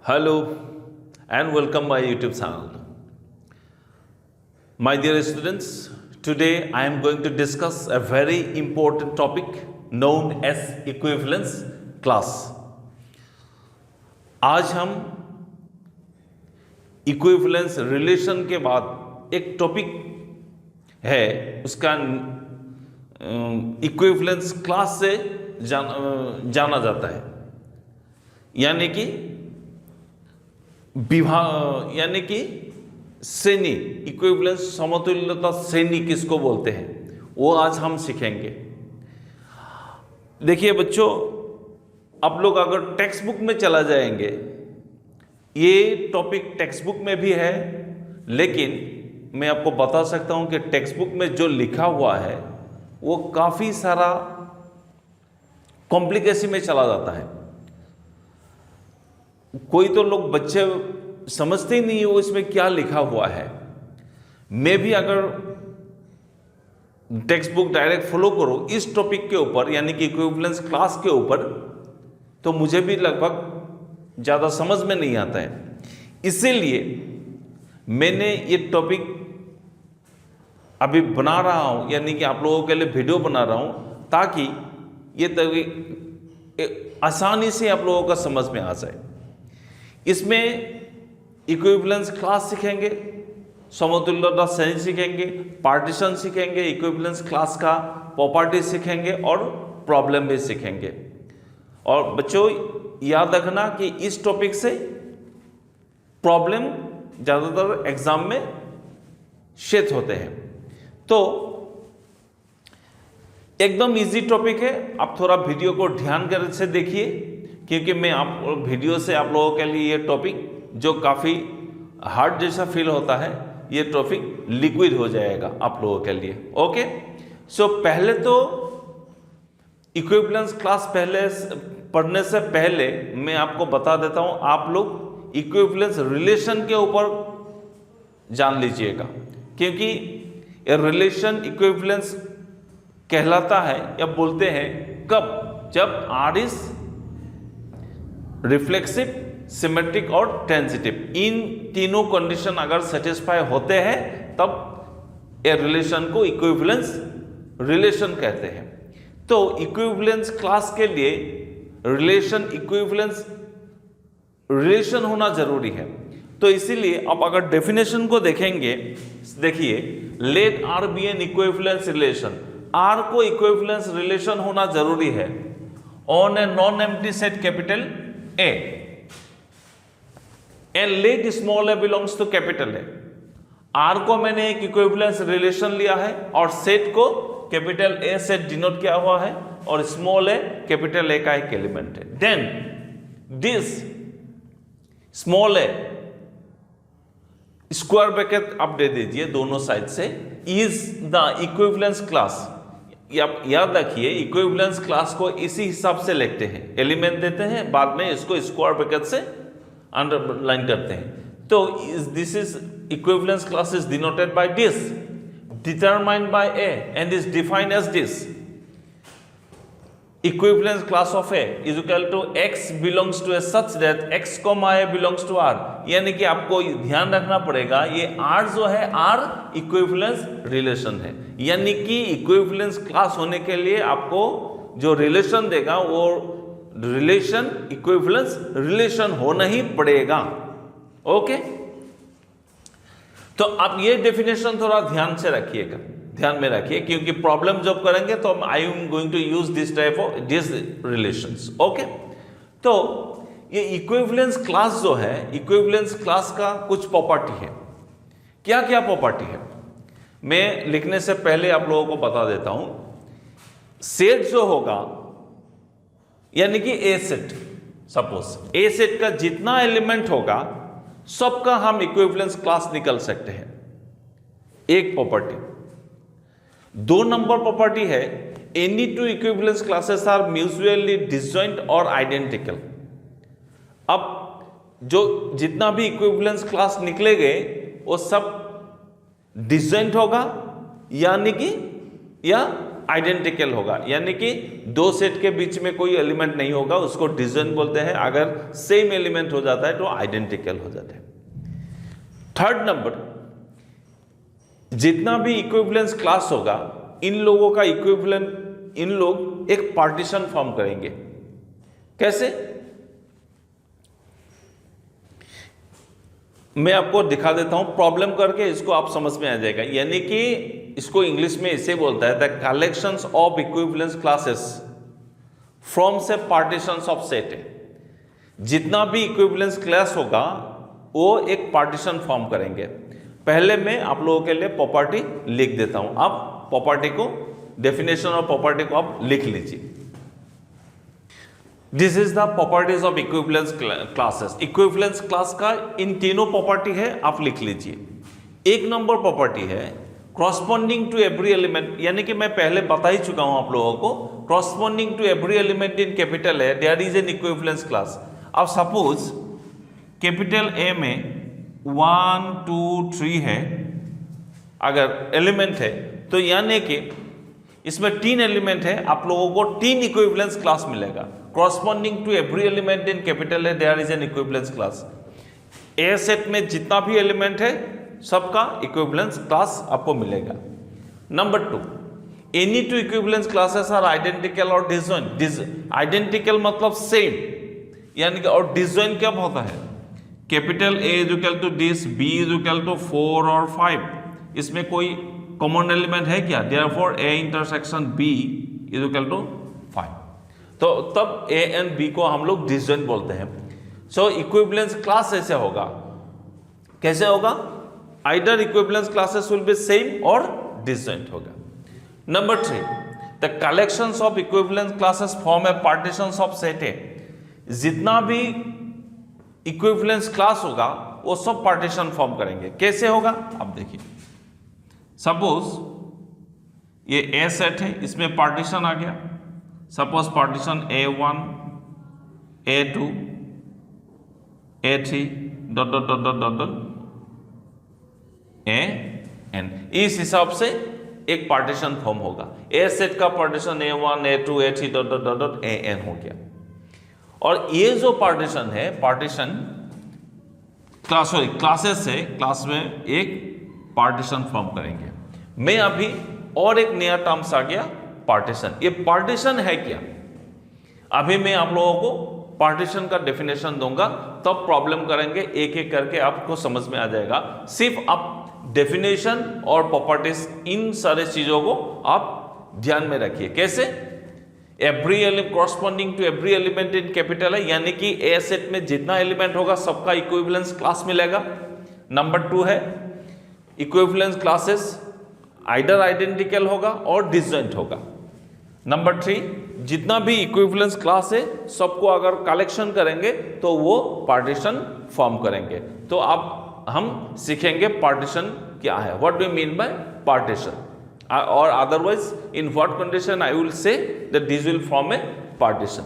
Hello and welcome my YouTube channel. My dear students, today I am going to discuss a very important topic known as equivalence class. आज हम equivalence relation के बाद एक topic है उसका equivalence class से जाना जाता है, यानी कि विभाग, यानी कि श्रेणी, इक्विवेलेंस समतुल्यता श्रेणी किसको बोलते हैं वो आज हम सीखेंगे। देखिए बच्चों, आप लोग अगर टेक्स्ट बुक में चला जाएंगे, ये टॉपिक टेक्स्ट बुक में भी है, लेकिन मैं आपको बता सकता हूं कि टेक्स्ट बुक में जो लिखा हुआ है वो काफी सारा कॉम्प्लिकेशन में चला जाता है। कोई तो लोग बच्चे समझते ही नहीं है वो इसमें क्या लिखा हुआ है। मैं भी अगर टेक्स्ट बुक डायरेक्ट फॉलो करो इस टॉपिक के ऊपर, यानी कि इक्विवेलेंस क्लास के ऊपर, तो मुझे भी लगभग ज़्यादा समझ में नहीं आता है। इसीलिए मैंने ये टॉपिक अभी बना रहा हूँ, यानी कि आप लोगों के लिए वीडियो बना रहा हूँ ताकि ये आसानी से आप लोगों का समझ में आ जाए। इसमें इक्विवेलेंस क्लास सीखेंगे, समतुल्यता श्रेणी सीखेंगे, पार्टीशन सीखेंगे, इक्विवेलेंस क्लास का प्रॉपर्टी सीखेंगे और प्रॉब्लम भी सीखेंगे। और बच्चों याद रखना कि इस टॉपिक से प्रॉब्लम ज़्यादातर एग्जाम में शेत होते हैं, तो एकदम इजी टॉपिक है। आप थोड़ा वीडियो को ध्यान कर से देखिए, क्योंकि मैं आप वीडियो से आप लोगों के लिए ये टॉपिक जो काफ़ी हार्ड जैसा फील होता है, ये टॉपिक लिक्विड हो जाएगा आप लोगों के लिए। ओके, सो पहले तो इक्विवेलेंस क्लास पढ़ने से पहले मैं आपको बता देता हूं, आप लोग इक्विवेलेंस रिलेशन के ऊपर जान लीजिएगा, क्योंकि ये रिलेशन इक्विवेलेंस कहलाता है या बोलते हैं कब, जब आर इज रिफ्लेक्सिव, सिमेट्रिक और ट्रांजिटिव, इन तीनों कंडीशन अगर सेटिस्फाई होते हैं तब ये रिलेशन को इक्विवेलेंस रिलेशन कहते हैं। तो इक्विवेलेंस क्लास के लिए इक्विवेलेंस रिलेशन होना जरूरी है। तो इसीलिए आप अगर डेफिनेशन को देखेंगे, देखिए, let R be an equivalence relation, R को इक्विवेलेंस रिलेशन होना जरूरी है on a non empty set capital A and let small a belongs to capital A। R को मैंने एक इक्विवेलेंस रिलेशन लिया है और सेट को कैपिटल A से डिनोट किया हुआ है और स्मॉल a कैपिटल A का एक एलिमेंट है। Then this small a square bracket आप दे दीजिए दोनों साइड से, इज द इक्विवेलेंस क्लास। याद रखिए, इक्विवेलेंस क्लास को इसी हिसाब से लिखते हैं, एलिमेंट देते हैं, बाद में इसको स्क्वायर ब्रैकेट से अंडरलाइन करते हैं। तो this is equivalence class is denoted by this, determined by a and is defined as this. Equivalence class of a is equal to x belongs to A such that x, a belongs to r। यानी कि आपको ध्यान रखना पड़ेगा, ये r जो है r equivalence relation है, यानी कि इक्विवेलेंस क्लास होने के लिए आपको जो रिलेशन देगा वो रिलेशन इक्विवेलेंस रिलेशन होना ही पड़ेगा। ओके, तो आप ये डेफिनेशन थोड़ा ध्यान से रखिएगा, ध्यान में रखिए, क्योंकि प्रॉब्लम जब करेंगे तो I am going to use this type of this relations. Okay, तो ये इक्विवेलेंस क्लास जो है, इक्विवेलेंस क्लास का कुछ प्रॉपर्टी है। क्या क्या प्रॉपर्टी है मैं लिखने से पहले आप लोगों को बता देता हूं। सेट जो होगा, यानी कि ए सेट, सपोज ए सेट का जितना एलिमेंट होगा सबका हम इक्विवेलेंस क्लास निकल सकते हैं, एक प्रॉपर्टी। 2 नंबर प्रॉपर्टी है, any two equivalence classes are mutually disjoint और आइडेंटिकल। अब जो जितना भी इक्विवेलेंस क्लास निकलेंगे वो सब डिसजॉइंट होगा, यानी कि या आइडेंटिकल होगा, यानी कि दो सेट के बीच में कोई एलिमेंट नहीं होगा, उसको डिसजॉइंट बोलते हैं। अगर सेम एलिमेंट हो जाता है तो आइडेंटिकल हो जाता है। थर्ड नंबर, जितना भी इक्विवेलेंस क्लास होगा, इन लोगों का इक्विवेलेंट, इन लोग एक पार्टीशन फॉर्म करेंगे। कैसे? मैं आपको दिखा देता हूं प्रॉब्लम करके, इसको आप समझ में आ जाएगा। यानी कि इसको इंग्लिश में इसे बोलता है the collections of equivalence classes from से पार्टीशंस ऑफ सेट है। जितना भी इक्विवेलेंस क्लास होगा वो एक पार्टीशन फॉर्म करेंगे। पहले मैं आप लोगों के लिए प्रॉपर्टी लिख देता हूं, आप प्रॉपर्टी को, डेफिनेशन और प्रॉपर्टी को आप लिख लीजिए। This is the properties of equivalence classes. Equivalence class का इन तीनों प्रॉपर्टी है, आप लिख लीजिए। एक नंबर प्रॉपर्टी है कॉरस्पॉन्डिंग टू एवरी एलिमेंट, यानी कि मैं पहले बता ही चुका हूं आप लोगों को, corresponding to every element in capital है there is an equivalence class. अब सपोज कैपिटल ए में 1 2 3 है, अगर एलिमेंट है तो यानी कि इसमें 3 एलिमेंट है, आप लोगों को 3 इक्विवेलेंस क्लास मिलेगा। Corresponding to every element in capital है there is an equivalence class. A set में जितना भी एलिमेंट है सबका इक्विवेलेंस क्लास आपको मिलेगा। Number 2, any two equivalence classes are identical और डिसजॉइंट। आइडेंटिकल मतलब सेम, यानी कि, और डिसजॉइंट कब होता है? Capital A is equal to this, b is equal to 4 और 5, इसमें कोई कॉमन एलिमेंट है क्या? Therefore A intersection B is equal to 5, तो तब ए एंड बी को हम लोग डिसजॉइंट बोलते हैं। सो इक्विवेलेंस क्लास ऐसे होगा, कैसे होगा? Either equivalence classes will be same और डिसजॉइंट होगा। Number 3, the collections of equivalence classes form A partitions of set ए। जितना भी इक्विवेलेंस क्लास होगा वो सब पार्टीशन फॉर्म करेंगे। कैसे होगा आप देखिए। सपोज ये ए सेट है, इसमें पार्टीशन आ गया। Suppose partition A1 A2 A3 dot dot dot dot dot dot AN, इस हिसाब से एक पार्टीशन फॉर्म होगा। ए सेट का partition A1 A2 A3 dot dot dot dot AN हो गया। और ये जो पार्टीशन है, पार्टीशन क्लासेस है, क्लास में एक पार्टीशन फॉर्म करेंगे। मैं अभी और एक नया टर्म्स आ गया, पार्टीशन। ये पार्टीशन है क्या? अभी मैं आप लोगों को पार्टीशन का डेफिनेशन दूंगा, तब प्रॉब्लम करेंगे, एक एक करके आपको समझ में आ जाएगा। सिर्फ आप डेफिनेशन और प्रॉपर्टीज, इन सारे चीजों को आप ध्यान में रखिए। कैसे? Every element corresponding to every element in capital है, यानी कि ए सेट में जितना एलिमेंट होगा सबका इक्विवेलेंस क्लास मिलेगा। नंबर 2 है इक्विवेलेंस क्लासेस आइदर आइडेंटिकल होगा और डिसजॉइंट होगा। नंबर 3, जितना भी इक्विवेलेंस क्लास है सबको अगर कलेक्शन करेंगे तो वो पार्टीशन फॉर्म करेंगे। तो अब हम सीखेंगे पार्टीशन क्या है, what do you mean by partition, और otherwise in what condition I will say that this will form a partition.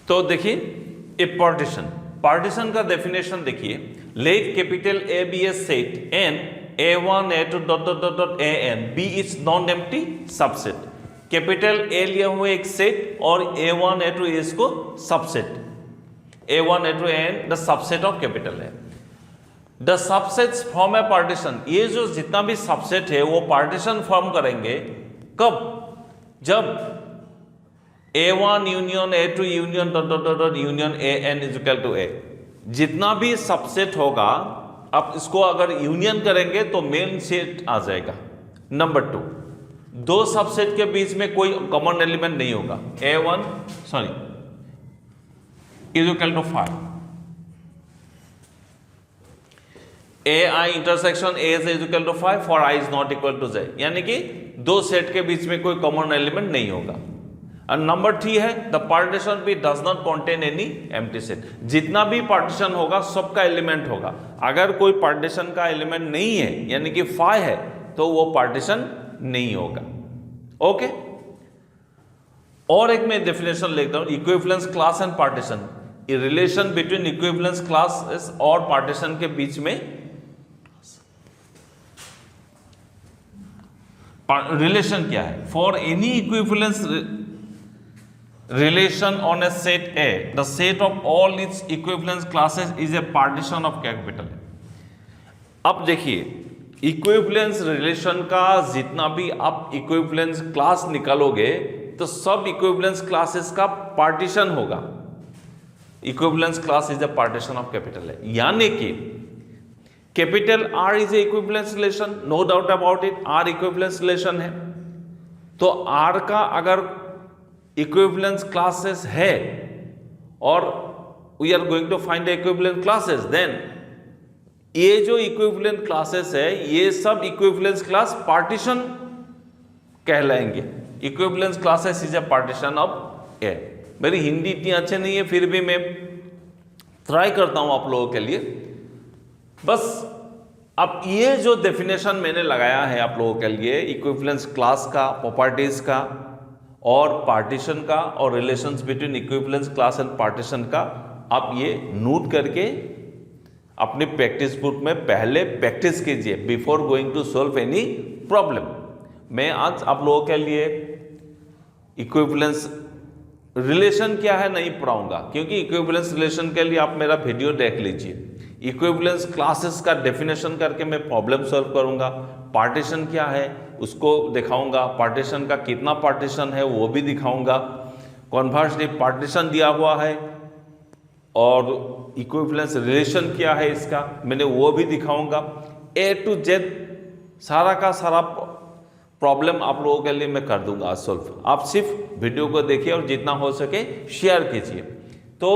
तो देखिए ए पार्टीशन का डेफिनेशन देखिए। Let capital A be a set and A1 A2 dot dot dot dot AN B is non empty subset. Capital A लिया हुआ एक set और A1 A2 इसको subset, A1 A2 AN the subset of capital है। The subsets form a partition. ये जो जितना भी सबसेट है वो पार्टीशन फॉर्म करेंगे कब? जब A1 union A2 union dot dot dot union AN is equal to A। जितना भी सबसेट होगा आप इसको अगर यूनियन करेंगे तो मेन सेट आ जाएगा। नंबर 2, दो सबसेट के बीच में कोई कॉमन एलिमेंट नहीं होगा। A1 is equal to 5, AI intersection A is equal to 5 for I is not equal to Z, यानी कि दो सेट के बीच में कोई कॉमन एलिमेंट नहीं होगा। और नंबर 3 है द पार्टीशन भी does not contain any empty set. जितना भी पार्टीशन होगा सबका एलिमेंट होगा। अगर कोई पार्टीशन का एलिमेंट नहीं है यानी कि 5 है तो वो पार्टीशन नहीं होगा। ओके, और एक मैं डेफिनेशन लिखता हूं, equivalence class and partition. Relation between equivalence class और पार्टीशन के बीच में रिलेशन क्या है? For any equivalence relation on A set A, the set of all it's equivalence classes is a partition of capital ए। अब देखिए, equivalence relation का जितना भी आप इक्विवेलेंस क्लास निकालोगे तो सब इक्विवेलेंस क्लासेस का पार्टीशन होगा। Equivalence class is a partition of capital A, यानी कि capital R is a equivalence relation, no doubt about it, R equivalence relation है। तो आर का अगर इक्विवेलेंस क्लासेस है और we are going to find equivalent classes, then ये जो इक्विवेलेंट क्लासेस है ये सब इक्विवेलेंस क्लास पार्टीशन कहलाएंगे। Equivalence classes is a partition of A. मेरी हिंदी इतनी अच्छी नहीं है, फिर भी मैं ट्राई करता हूं आप लोगों के लिए। बस अब ये जो डेफिनेशन मैंने लगाया है आप लोगों के लिए इक्विवेलेंस क्लास का, प्रॉपर्टीज का और पार्टीशन का और relations between equivalence class and partition का, आप ये नोट करके अपनी प्रैक्टिस बुक में पहले प्रैक्टिस कीजिए before going to solve any problem. मैं आज आप लोगों के लिए इक्विवेलेंस रिलेशन क्या है नहीं पढ़ाऊंगा, क्योंकि इक्विवेलेंस रिलेशन के लिए आप मेरा वीडियो देख लीजिए। इक्विवेलेंस क्लासेस का डेफिनेशन करके मैं प्रॉब्लम सॉल्व करूंगा। पार्टीशन क्या है उसको दिखाऊंगा, पार्टीशन का कितना पार्टीशन है वो भी दिखाऊंगा। कॉन्वर्सली पार्टीशन दिया हुआ है और इक्विवेलेंस रिलेशन क्या है इसका मैंने वो भी दिखाऊंगा। ए टू जेड सारा का सारा प्रॉब्लम आप लोगों के लिए मैं कर दूंगा आज सॉल्व। आप सिर्फ वीडियो को देखिए और जितना हो सके शेयर कीजिए। तो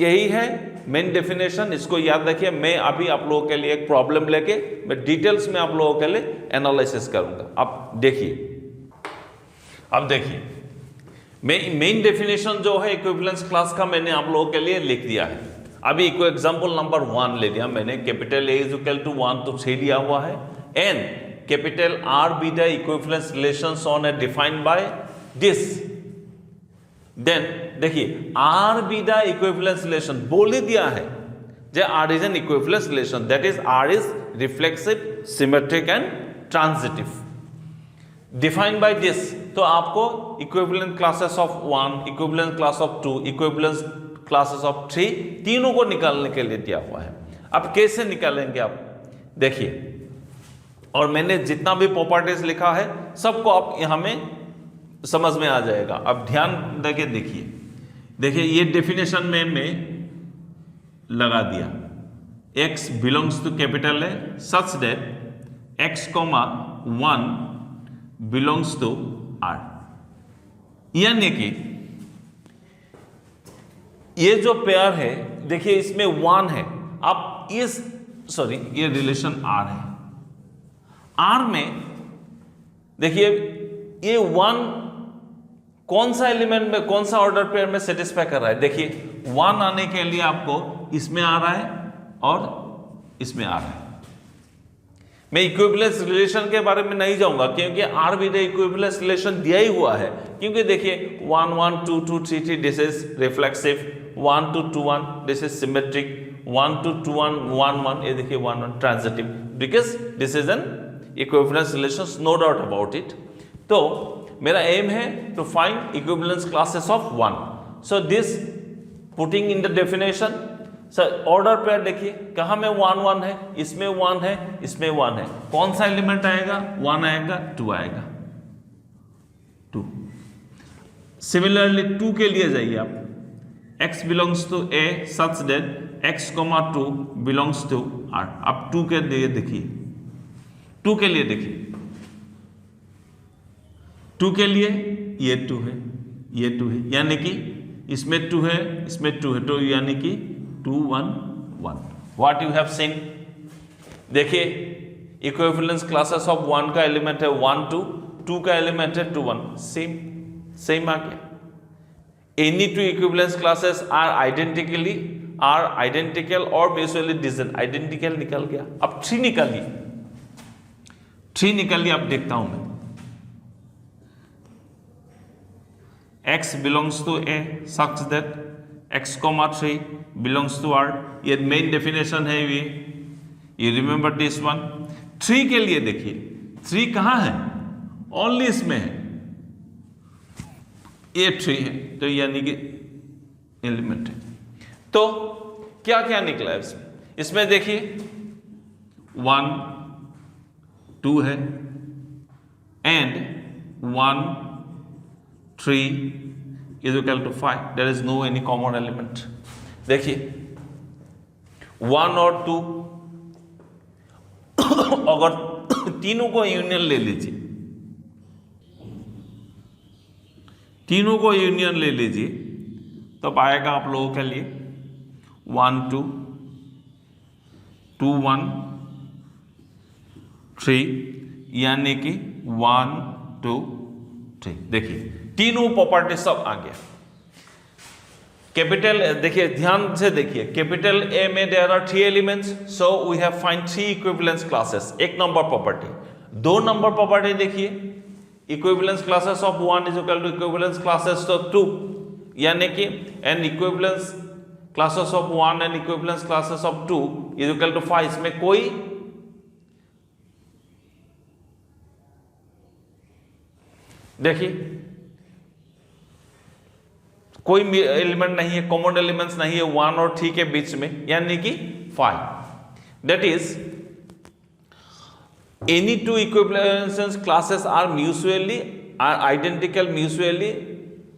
यही है मेन डेफिनेशन, इसको याद रखिए। मैं अभी आप लोगों के लिए एक प्रॉब्लम लेके मैं डिटेल्स में आप लोगों के लिए एनालिसिस करूंगा। आप देखिए, अब देखिए मेन डेफिनेशन जो है इक्विवेलेंस क्लास का मैंने आप लोगों के लिए लिख दिया है। अभी को एग्जांपल नंबर 1 ले लिया मैंने, capital A is equal to 1 तो 3 लिया हुआ है, and capital R be the equivalence relations on A defined by this. Then देखिए R be the equivalence relation बोल ही दिया है जे R is an equivalence relation, that is R is reflexive, symmetric and transitive, defined by this. तो आपको equivalent classes of 1, equivalent class of 2, equivalent classes of 3 तीनों को निकालने के लिए दिया हुआ है। अब कैसे निकालेंगे आप देखिए, और मैंने जितना भी प्रॉपर्टीज लिखा है सबको आप यहां में समझ में आ जाएगा। अब ध्यान देके देखिए ये डेफिनेशन में मैं लगा दिया, x बिलोंग्स टू कैपिटल है such that x, 1 belongs to r, यानी कि ये जो पेयर है देखिए इसमें 1 है। आप इस ये रिलेशन r है, r में देखिए ये 1 कौन सा एलिमेंट में कौन सा ऑर्डर पेयर में सेटिस्फाई कर रहा है। देखिए 1 आने के लिए आपको इसमें आ रहा है और इसमें आ रहा है। मैं इक्विवेलेंस रिलेशन के बारे में नहीं जाऊंगा क्योंकि आर भी इक्विवेलेंस रिलेशन दिया ही हुआ है। क्योंकि देखिए 1 1 2 2 3 3 this is reflexive, 1 2 2 1 this is symmetric, 1 2 2 1 1 1 ये देखिए 1 1 transitive, because this is an equivalence relation, no doubt about it. तो मेरा एम है to find equivalence classes of 1। So this putting in the definition, sir order pair देखिए कहां में 1 1 है, इसमें 1 है, इसमें 1 है, कौन सा एलिमेंट आएगा, 1 आएगा, 2 आएगा, 2। सिमिलरली 2 के लिए जाइए आप, x belongs to a such that x, 2 belongs to r। अब 2 के लिए देखिए, 2 के लिए देखिए, 2 के लिए ये 2 है, ये 2 है, यानी कि इसमें 2 है, इसमें 2 है, तो यानी कि 2 1 1। व्हाट यू हैव सीन, देखिए इक्विवेलेंस क्लासेस ऑफ 1 का एलिमेंट है 1 2, 2 का एलिमेंट है 2 1, सेम आ गया। Any two equivalence classes are identical और म्यूचुअली डिस्टिंक्ट, आइडेंटिकल निकल गया। अब 3 निकालिए, 3 निकालिए, अब देखता हूं मैं। x belongs to a such that x, 3 belongs to r, ये मेन डेफिनेशन है ये, you remember this one। 3 के लिए देखिए 3 कहां है, ओनली इसमें है, ये 3 है, तो यानी कि एलिमेंट है। तो क्या क्या निकला है इसमें? इसमें देखिए 1 2 है and 1 3 is equal to 5, there is no any common element. देखिए 1 और 2 अगर तीनों को यूनियन ले लीजिए, तीनों को यूनियन ले लीजिए, तब आएगा आप लोगों के लिए 1 2 2 1 3, यानी कि 1 2 3। देखिए तीनों प्रॉपर्टी सब आ गया। कैपिटल देखिए, ध्यान से देखिए, कैपिटल ए में there are 3 elements, so we have find 3 equivalence classes. 1 number property. 2 number property देखिए, equivalence classes of 1 is equal to equivalence classes of 2, यानी कि an equivalence classes of 1 and equivalence classes of 2 is equal to 5। इसमें कोई देखिए कोई element नहीं है, common elements नहीं है 1 और 3 के बीच में, यानी कि 5। That is any 2 equivalence classes are mutually identical, mutually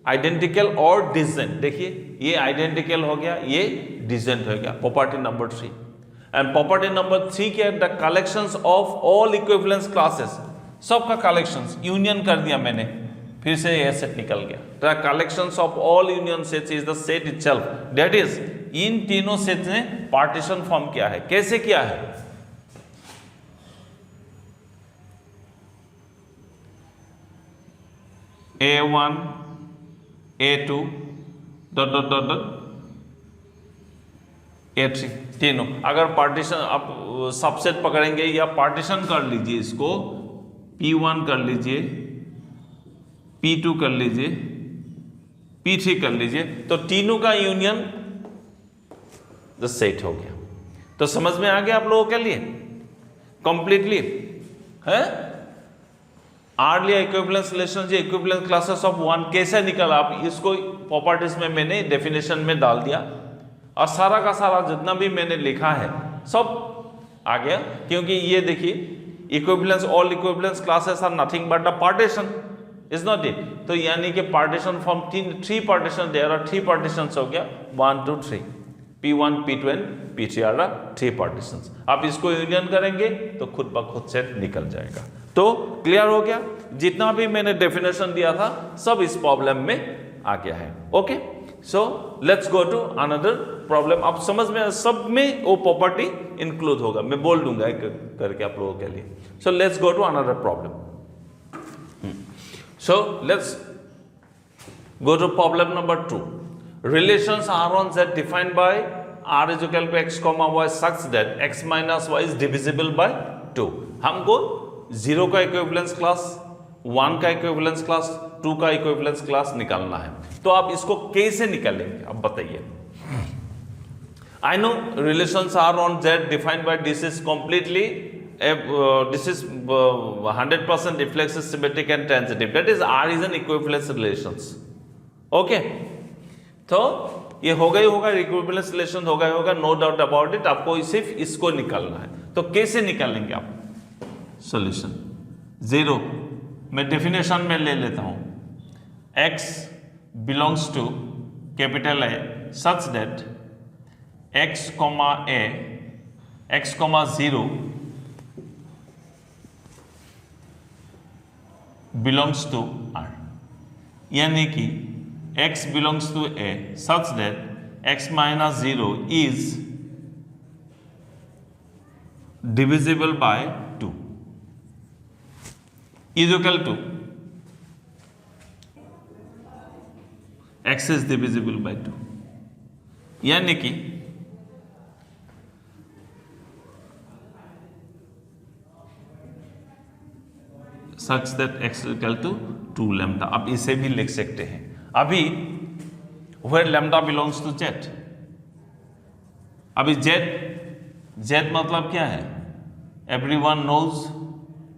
identical और डिसेंट। देखिए ये आइडेंटिकल हो गया, ये डिसेंट हो गया, property number 3। And property number 3 क्या है? The collections of all equivalence classes, सबका कलेक्शंस यूनियन कर दिया मैंने, फिर से यह सेट निकल गया। The collections of all union sets is the set itself. That is इन तीनों सेट ने पार्टीशन फॉर्म किया है। कैसे किया है? A1 A2 dot dot dot dot A3, तीनों। अगर पार्टीशन आप सबसेट पकड़ेंगे या पार्टीशन कर लीजिए, इसको P1 कर लीजिए, P2 कर लीजिए, P3 कर लीजिए, तो तीनों का यूनियन द सेट हो गया। तो समझ में आ गया आप लोगों के लिए कंप्लीटली है? आर लिया इक्विवेलेंस रिलेशन, जो इक्विवेलेंस क्लासेस ऑफ 1 कैसे निकला, आप इसको प्रॉपर्टीज में मैंने डेफिनेशन में डाल दिया, और सारा का सारा जितना भी मैंने लिखा है सब आ गया। क्योंकि ये देखिए equivalence, all equivalence classes are nothing but the partition, is not it? तो यानी कि partition form 3 partition, there are 3 partition हो गया, 1 2 3, P1 P2 and P3 are 3 partitions. आप इसको यूनियन करेंगे तो खुद ब खुद से निकल जाएगा। तो क्लियर हो गया? जितना भी मैंने डेफिनेशन दिया था सब इस प्रॉब्लम में आ गया है। Okay, so let's go to another problem. आप समझ में, सब में वो प्रॉपर्टी इंक्लूड होगा, मैं बोल दूंगा एक करके आप लोगों के लिए। So let's go to another problem. So let's go to problem number 2. Relations R on Z defined by R is equal to x comma y such that x minus y is divisible by 2. हमको 0 का equivalence class, 1 का equivalence class, 2 का equivalence class निकालना है। तो आप इसको कैसे निकालेंगे अब बताइए? I know relations R on Z defined by this is completely this is 100% reflexive, symmetric and transitive. That is R is an equivalence relations. Okay, तो ये होगा ही होगा, इक्विवेलेंस रिलेशन होगा ही होगा, नो डाउट अबाउट इट। आपको सिर्फ इसको निकालना है। तो कैसे निकालेंगे आप? सॉल्यूशन 0 मैं डेफिनेशन में ले लेता हूं, x belongs to capital A such that x comma A, x comma 0 belongs to R, यानी कि x belongs to A such that x minus 0 is divisible by 2 is equal to x is divisible by 2, यानी कि such that x is equal to 2 lambda। आप इसे भी लिख सकते हैं। अभी where lambda belongs to z, अभी z मतलब क्या है? everyone knows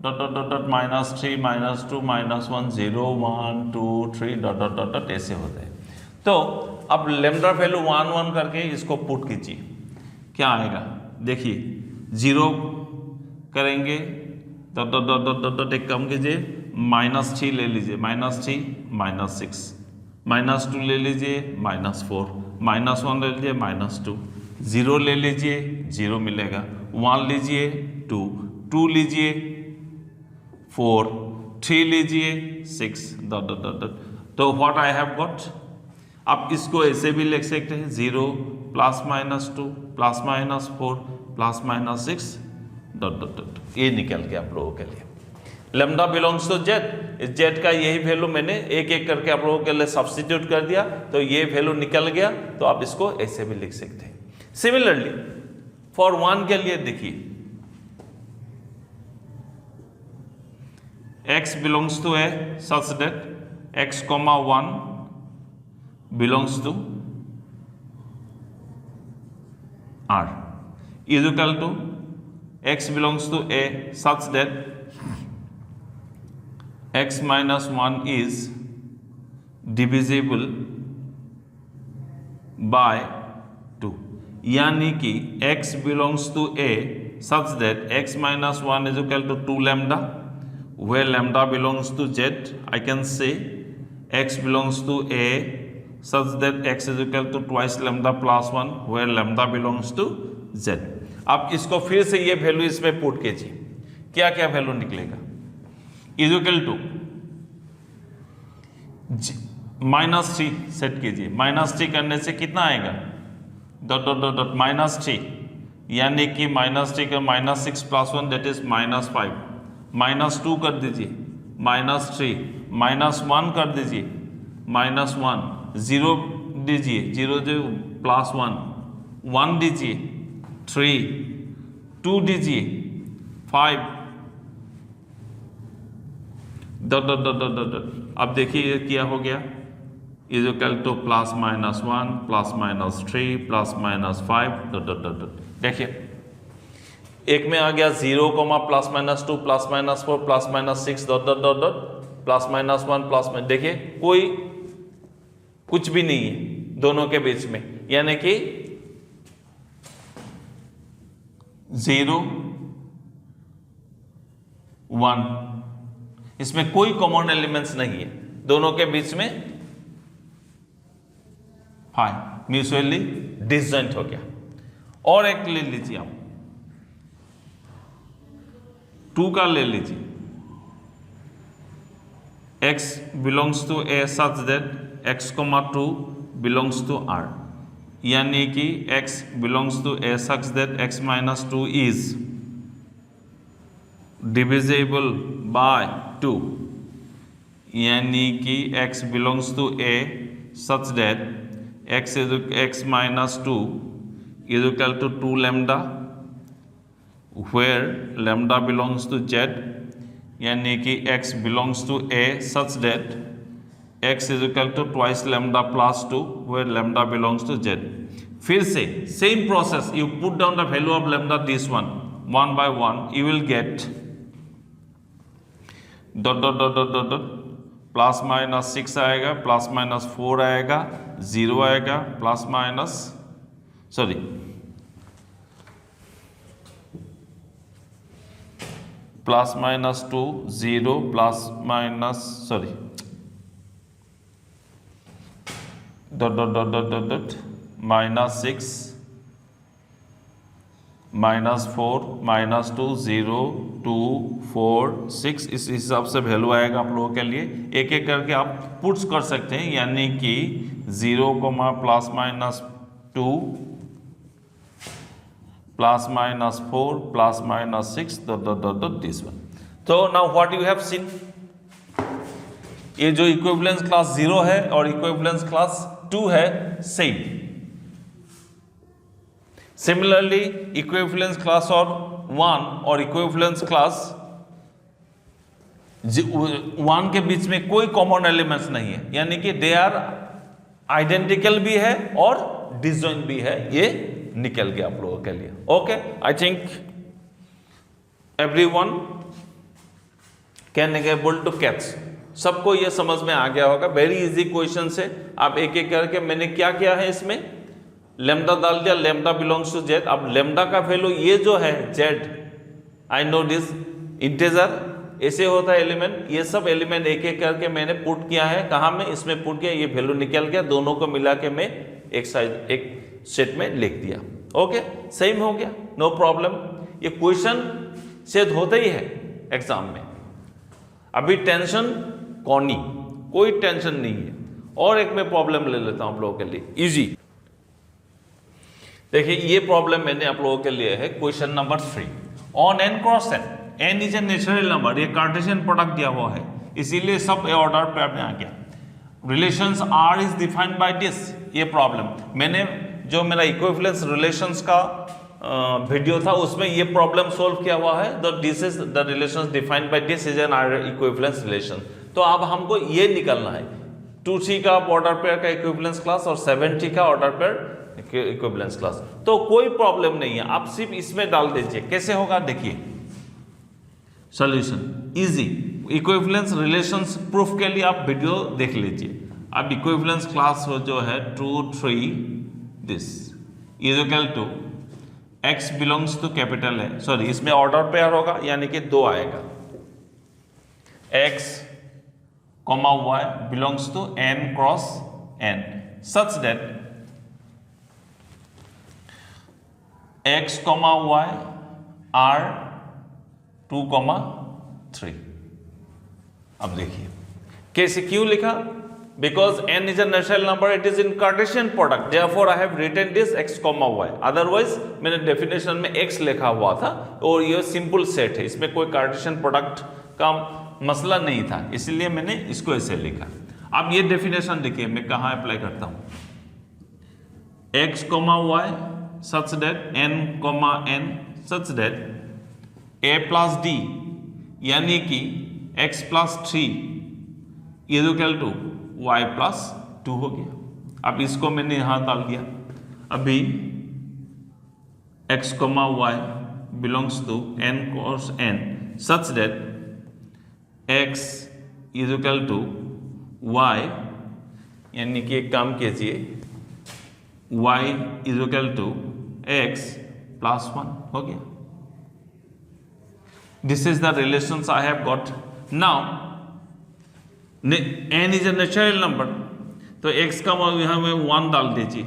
dot dot dot dot -3 -2 -1 0 1 2 3 dot dot dot dot ऐसे होते हैं। तो अब लेमडा वैल्यू 1 1 करके इसको पुट कीजिए, क्या आएगा देखिए, 0 करेंगे dot dot dot dot dot एक कम कीजिए, -3 ले लीजिए, -3 -6, -2 ले लीजिए, -4, -1 ले लीजिए, -2, 0 ले लीजिए, 0 मिलेगा, 1 लीजिए 2, 2 लीजिए 4, 3 लीजिए 6 डॉट डॉट डॉट डॉट। तो व्हाट आई हैव गॉट, आप इसको ऐसे भी लिख सकते हैं 0 +-2 +-4 +-6 डॉट डॉट डॉट, ये निकल गया आप लोगों के लिए। Lambda belongs to Z, Z का यही वैल्यू मैंने एक एक करके आप लोगों के लिए सब्स्टिट्यूट कर दिया, तो ये वैल्यू निकल गया, तो आप इसको ऐसे भी लिख सकते हैं। सिमिलरली फॉर 1 के लिए देखिए, x belongs to A such that x, 1 belongs to R is equal to x belongs to A such that x minus 1 is divisible by 2, यानी कि x belongs to A such that x minus 1 is equal to 2 lambda, where lambda belongs to Z. I can say x belongs to A such that x is equal to twice lambda plus 1, where lambda belongs to Z. अब इसको फिर से ये value इसमें put कीजिए, क्या क्या value निकलेगा, इज इक्वल टू -3 सेट कीजिए, -3 करने से कितना आएगा डॉट डॉट डॉट डॉट -3, यानी कि -3 का -6 + 1 दैट इज -5, -2 कर दीजिए -3, -1 कर दीजिए -1, 0 दीजिए 0 +1, 1 दीजिए 3, 2 दीजिए 5 dot dot dot dot dot. अब देखिए ये क्या हो गया, is equal to +-1 +-3 +-5 dot dot dot dot. देखिए एक में आ गया 0, +-2 +-4 +-6 डॉट डॉट डॉट डॉट, +-1 देखिए कोई कुछ भी नहीं है दोनों के बीच में, यानी कि 0 1, इसमें कोई कॉमन एलिमेंट्स नहीं है, दोनों के बीच में म्यूचुअली डिसजॉइंट हो गया। और एक ले लीजिए आप 2 का ले लीजिए, x belongs to A such that x, 2 belongs to R, यानी कि x belongs to A such that x minus 2 is divisible by 2, यानी कि x belongs to A such that x minus 2 is equal to 2 lambda, where lambda belongs to Z, यानी कि x belongs to A such that x is equal to twice lambda plus 2, where lambda belongs to Z. फिर से same process, you put down the value of lambda this one by one, you will get dot dot dot dot dot dot +-6 आएगा, +-4 आएगा, 0 आएगा, +-2 0 dot dot dot dot dot dot -6 -4 -2 0 2 4 6, इस हिसाब से value आएगा आप लोगों के लिए। एक एक करके आप पुट्स कर सकते हैं, यानी कि 0, +-2 +-4 +-6 dot dot dot dot this one. So now what you have seen, ये जो इक्विवेलेंस क्लास 0 है और इक्विवेलेंस क्लास 2 है सेम। सिमिलरली इक्विवेलेंस क्लास और 1 और इक्विवेलेंस क्लास 1 के बीच में कोई कॉमन एलिमेंट्स नहीं है, यानी कि दे आर आइडेंटिकल भी है और डिसजॉइंट भी है, ये निकल गया आप लोगों के लिए। Okay, I think everyone can able to catch. सबको ये समझ में आ गया होगा, वेरी इजी क्वेश्चन है। आप एक एक करके, मैंने क्या किया है इसमें, लेमडा डाल दिया, लेमडा बिलोंग्स टू जेड। अब लेमडा का वैल्यू ये जो है Z, I know this integer, ऐसे होता है एलिमेंट। ये सब एलिमेंट एक एक करके मैंने पुट किया है, कहाँ में, इसमें पुट किया, ये वैल्यू निकल गया, दोनों को मिला के मैं एक साइड एक सेट में लिख दिया। ओके, सेम हो गया, नो प्रॉब्लम। ये क्वेश्चन शायद होते ही है एग्जाम में। अभी टेंशन कौनी, कोई टेंशन नहीं है। और एक मैं प्रॉब्लम ले लेता हूं आप लोगों के लिए, इजी। देखिए ये प्रॉब्लम मैंने आप लोगों के लिए है, question number 3। On N cross N, N is a natural number, ये कार्टेशियन प्रोडक्ट दिया हुआ है, इसीलिए सब ऑर्डर पे में आ गया। Relations R is defined by this, ये प्रॉब्लम मैंने जो मेरा इक्विवेलेंस रिलेशंस का वीडियो था उसमें ये प्रॉब्लम सोल्व किया हुआ है। This is the relations defined by this is an R equivalence relation. तो अब हमको ये निकलना है 2 का ऑर्डर पेयर का इक्विवेलेंस क्लास और 7 का ऑर्डर पेयर इक्विवेलेंस क्लास। तो कोई प्रॉब्लम नहीं है, आप सिर्फ इसमें डाल दीजिए। कैसे होगा देखिए, solution easy. Equivalence relations proof के लिए आप वीडियो देख लीजिए। अब इक्विवेलेंस क्लास हो जो है 2 3 this is equal to x belongs to capital है, सॉरी इसमें ऑर्डर पेयर होगा यानी कि 2 आएगा, x comma y belongs to n cross n such that x comma y are 2,3। अब देखिए कैसे, क्यों लिखा, because n is a natural number, it is in Cartesian product, therefore I have written this x, y। Otherwise मैंने definition में x लिखा हुआ था और ये सिंपल सेट है, इसमें कोई कार्टेशियन प्रोडक्ट का मसला नहीं था, इसलिए मैंने इसको ऐसे लिखा। अब ये डेफिनेशन देखिए मैं कहाँ अप्लाई करता हूं, x, y such that n, n such that a plus d यानी कि x plus 3 is equal to y plus 2 हो गया। अब इसको मैंने यहां डाल दिया। अभी x, y belongs to n cross n such that x is equal to y, यानी कि एक काम कीजिए y is equal to x plus 1 हो गया। This is the relations I have got. Now n is a natural number, तो x का यहाँ में 1 डाल दीजिए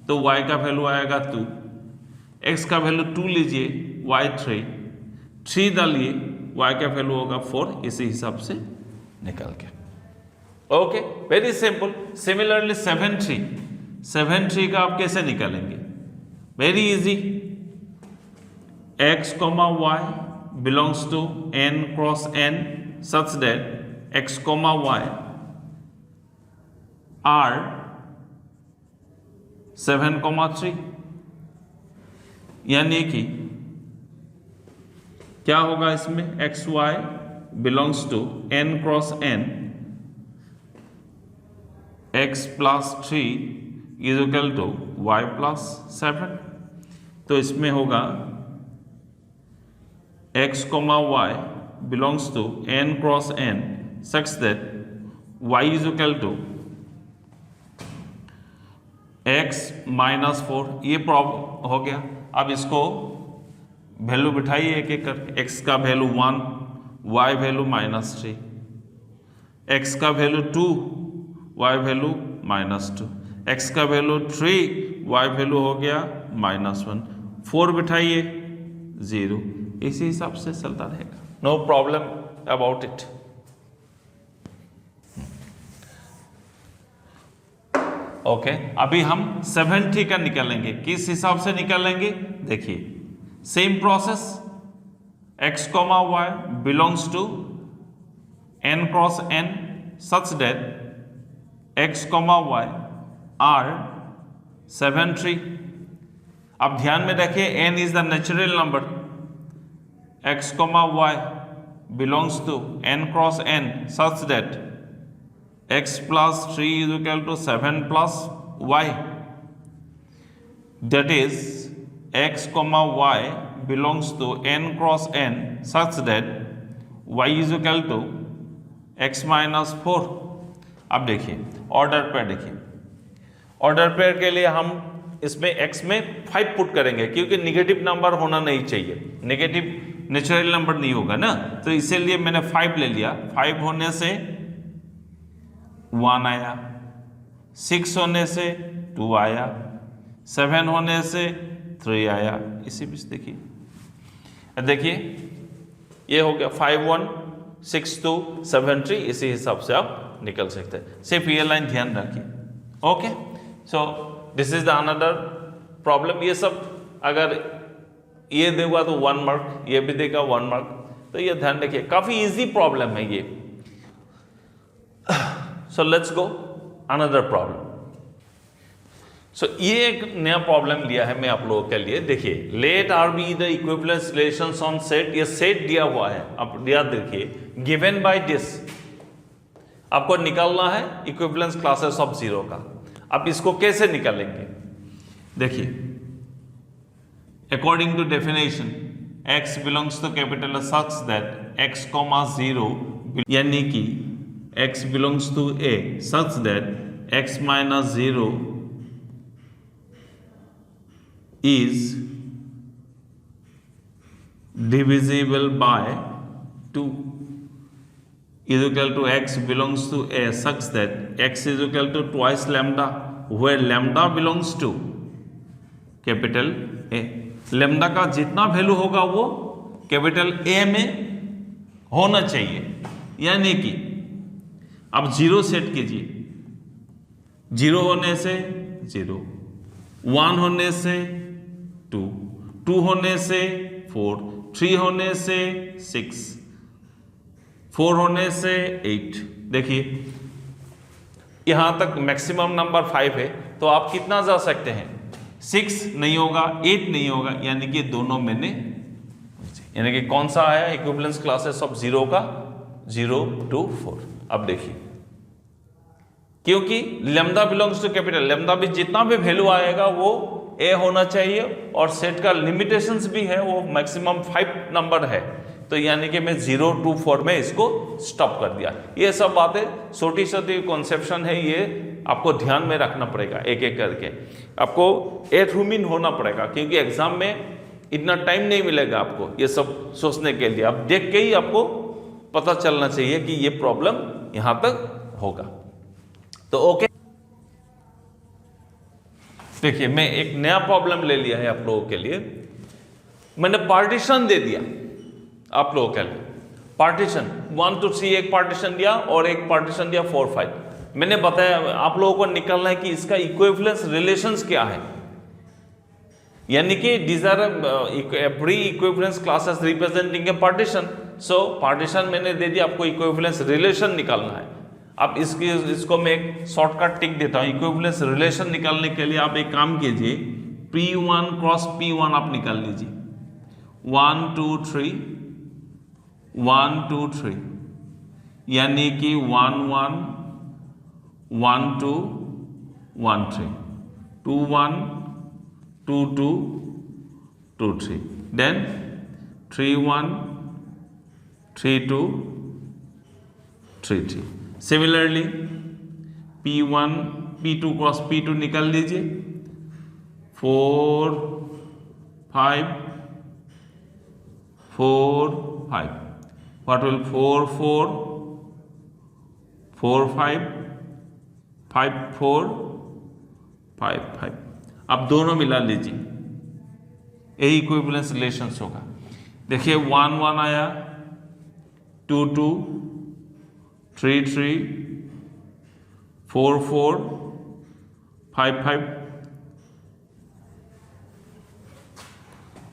तो y का वैल्यू आएगा 2, x का वैल्यू 2 लीजिए, y 3 डालिए, y का वैल्यू होगा 4, इसी हिसाब से निकल के। Okay, very simple. सिमिलरली 7 3 का आप कैसे निकालेंगे, very easy. x, y belongs to n cross n such that x, y are 7, 3, यानी कि क्या होगा इसमें, x, y belongs to n cross n x plus 3 is equal to y plus 7। तो इसमें होगा x, y belongs to n cross n such that y is equal to x minus 4। ये problem हो गया। अब इसको वैल्यू बिठाइए एक एक करके, x का वैल्यू 1, y वैल्यू -3, x का वैल्यू 2, y वैल्यू -2, x का वैल्यू 3, y वैल्यू हो गया -1, 4 बिठाइए 0, इसी हिसाब से चलता रहेगा, no problem about it. Okay, अभी हम 70 का निकालेंगे। किस हिसाब से निकालेंगे देखिए, same process, x, y belongs to n cross n such that x, y are 7 3। अब ध्यान में रखिए n is the natural number, x, y belongs to n cross n such that x plus 3 is equal to 7 plus y, that is x, y belongs to n cross n such that y is equal to x minus 4। अब देखिए order pair, देखिए order pair के लिए हम इसमें x में 5 put करेंगे क्योंकि निगेटिव नंबर होना नहीं चाहिए, नेगेटिव नेचुरल नंबर नहीं होगा ना, तो इसीलिए मैंने 5 ले लिया। 5 होने से 1 आया, 6 होने से 2 आया, 7 होने से 3 आया। इसी बीच देखिए ये हो गया 5 1 6 2 7 3, इसी हिसाब से आप निकल सकते हैं। सिर्फ ये लाइन ध्यान रखिए। Okay, so this is the another problem. ये सब अगर ये देगा तो 1 मार्क, ये भी देगा 1 मार्क, तो ये ध्यान रखिए, काफी इजी प्रॉब्लम है ये। So let's go another problem. So ये एक नया प्रॉब्लम लिया है मैं आप लोगों के लिए। देखिए, let R be the equivalence relations on set. ये सेट दिया हुआ है, आप याद देखिए, गिवन बाय दिस। आपको निकालना है इक्विवेलेंस क्लासेस ऑफ जीरो का। आप इसको कैसे निकालेंगे? देखिए, according to definition x belongs to capital such that x, 0, यानी कि x belongs to a such that x minus 0 is divisible by 2 is equal to x belongs to a such that x is equal to twice lambda, where lambda belongs to capital A। Lambda का जितना value होगा वो capital A में होना चाहिए, यानी कि अब 0 सेट कीजिए। 0 होने से 0, 1 होने से 2, 2 होने से 4, 3 होने से 6, 4 होने से 8। देखिए यहां तक मैक्सिमम नंबर 5 है, तो आप कितना जा सकते हैं? 6 नहीं होगा, 8 नहीं होगा, यानी कि दोनों मैंने, यानी कि कौन सा आया इक्विवेलेंस क्लासेस ऑफ जीरो का? 0 to 4। अब देखिए, क्योंकि lambda belongs to capital, lambda भी जितना भी वैल्यू आएगा वो ए होना चाहिए, और सेट का लिमिटेशंस भी है, वो मैक्सिमम 5 नंबर है, तो यानी कि मैं 0 to 4 में इसको स्टॉप कर दिया। ये सब बातें छोटी छोटी कॉन्सेप्शन है, ये आपको ध्यान में रखना पड़ेगा, एक एक करके आपको एथुमिन होना पड़ेगा, क्योंकि एग्जाम में इतना टाइम नहीं मिलेगा आपको ये सब सोचने के लिए। आप देख के ही आपको पता चलना चाहिए कि ये प्रॉब्लम यहां तक होगा। तो ओके, देखिए मैं एक नया प्रॉब्लम ले लिया है आप लोगों के लिए। मैंने पार्टीशन दे दिया आप लोगों के लिए, पार्टीशन 1 to 3 एक पार्टीशन दिया और एक पार्टीशन दिया 4 5। मैंने बताया आप लोगों को निकालना है कि इसका इक्विवेलेंस रिलेशंस क्या है, यानी कि these are every equivalence classes representing a partition। So partition मैंने दे दिया, आपको इक्विवेलेंस रिलेशन निकालना है। अब इसको मैं एक शॉर्टकट टिक देता हूं। इक्विवेलेंस रिलेशन निकालने के लिए आप एक काम कीजिए, P1 क्रॉस P1 आप निकाल लीजिए। 1 2 3 1 2 3, यानी कि 1 1 1 2 1 3, 2 1 2 2 2 3, then 3 1 3 2 3 3। Similarly P1 P2 cross P2 निकाल लीजिए। 4 5 4 5, what will 4 4 4 5 5 4 5 5। अब दोनों मिला लीजिए, यही इक्विवेलेंस रिलेशंस होगा। देखिए 1 1 आया, 2 2 3 3 4 4 5 5,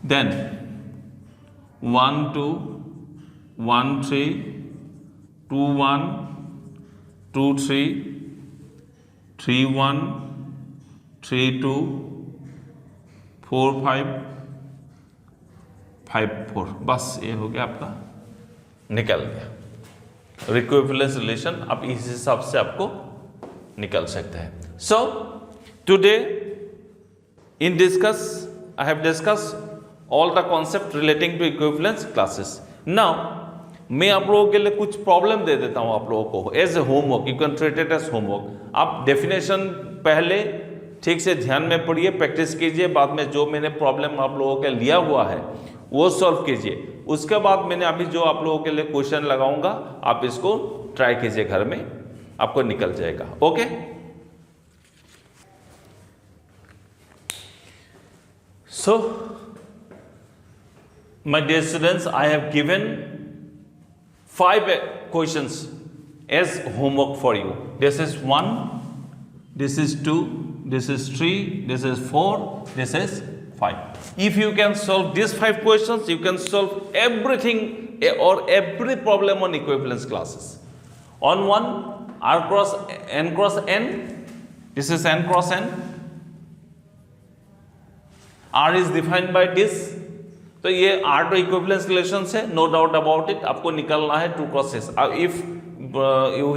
then 1 2 1 3 2 1 2 3 3 1 3 2 4 5 5 4। बस ये हो गया, आपका निकल गया इक्विवेलेंस रिलेशन। आप इस हिसाब से आपको निकल सकते हैं। So today in discuss I have discuss all the concept relating to equivalence classes. Now मैं आप लोगों के लिए कुछ प्रॉब्लम दे देता हूं आप लोगों को as a homework, you can treat it as homework. आप डेफिनेशन पहले ठीक से ध्यान में पढ़िए, प्रैक्टिस कीजिए, बाद में जो मैंने प्रॉब्लम आप लोगों के लिया हुआ है वो सॉल्व कीजिए। उसके बाद मैंने अभी जो आप लोगों के लिए क्वेश्चन लगाऊंगा आप इसको ट्राई कीजिए घर में, आपको निकल जाएगा। Okay, so my dear students, I have given 5 questions as homework for you. This is 1, this is 2, this is 3, this is 4, this is 5. If you can solve these 5 questions, you can solve everything or every problem on equivalence classes. On 1, R cross N cross N, this is N cross N. R is defined by this. तो ये R to equivalence relations है, no doubt about it, आपको निकलना है 2 cross S. If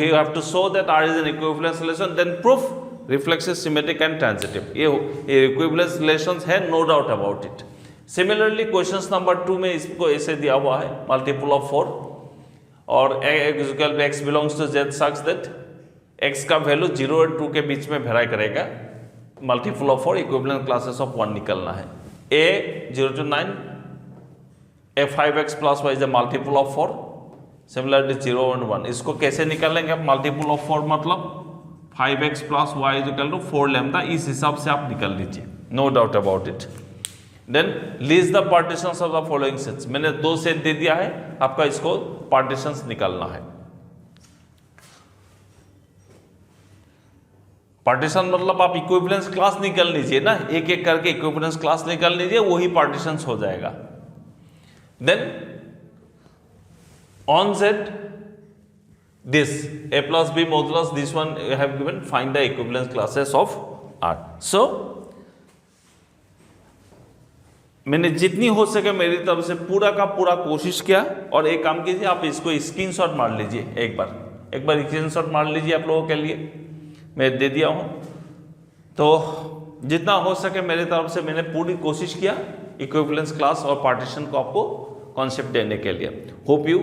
you have to show that R is an equivalence relation, then proof reflexive, symmetric and transitive. ये equivalence relations है, no doubt about it. Similarly, questions number 2 में इसको ऐसे दिया हुआ है, multiple of 4 और x belongs to Z such that x का वैल्यू 0 और 2 के बीच में वेरी करेगा। Multiple of 4 equivalent classes of 1 निकलना है। a 0 to 9 a 5x plus y is a multiple of 4, similarly 0 और 1। इसको कैसे निकालेंगे आप? मल्टीपल ऑफ 4 मतलब 5x plus y is equal to 4 lambda, इस हिसाब से आप निकाल लीजिए, no doubt about it. Then list the partitions of the following sets, मैंने 2 सेट दे दिया है, आपका इसको पार्टीशंस निकालना है। पार्टीशन मतलब आप इक्विवेलेंस क्लास निकाल लीजिए ना, एक एक करके इक्विवेलेंस क्लास निकाल लीजिए, वही पार्टीशंस हो जाएगा। Then on set this a plus b modulus this one you have given, find the equivalence classes of R. So मैंने जितनी हो सके मेरी तरफ से पूरा का पूरा कोशिश किया। और एक काम कीजिए, आप इसको स्क्रीनशॉट मार लीजिए, एक बार स्क्रीनशॉट मार लीजिए, आप लोगों के लिए मैं दे दिया हूं। तो जितना हो सके मेरी तरफ से मैंने पूरी कोशिश किया इक्विवेलेंस क्लास और पार्टीशन को आपको कॉन्सेप्ट देने के लिए। Hope you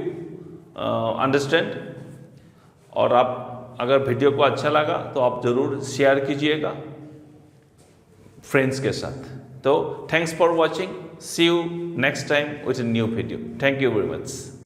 understand. और आप अगर वीडियो को अच्छा लगा तो आप ज़रूर शेयर कीजिएगा फ्रेंड्स के साथ। तो thanks for watching, see you next time with a new video. Thank you very much.